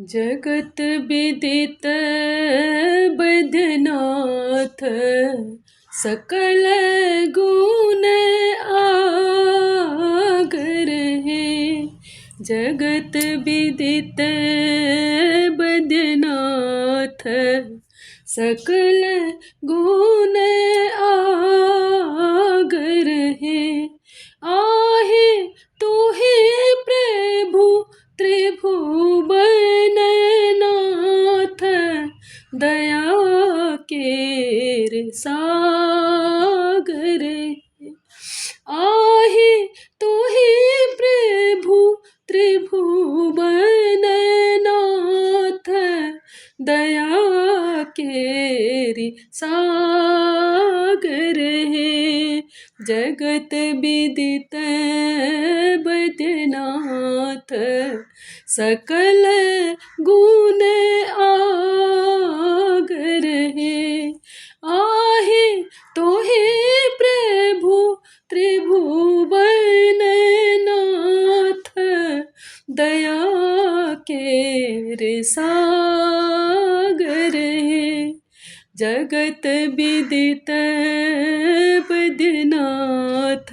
जगत विदित बैद्यनाथ सकल गुण आगर है। जगत विदित बैद्यनाथ सकल गुण आगर है। आहे तू ही प्रभु त्रिभुवननाथ दया के सागर है। आहे तू ही प्रभु त्रिभुवननाथ दया के सागर है। जगत विदित बैद्यनाथ सकल गुण आगर है। आहे तो हे प्रभु त्रिभुवननाथ दया के सागर है। जगत विदित बैद्यनाथ।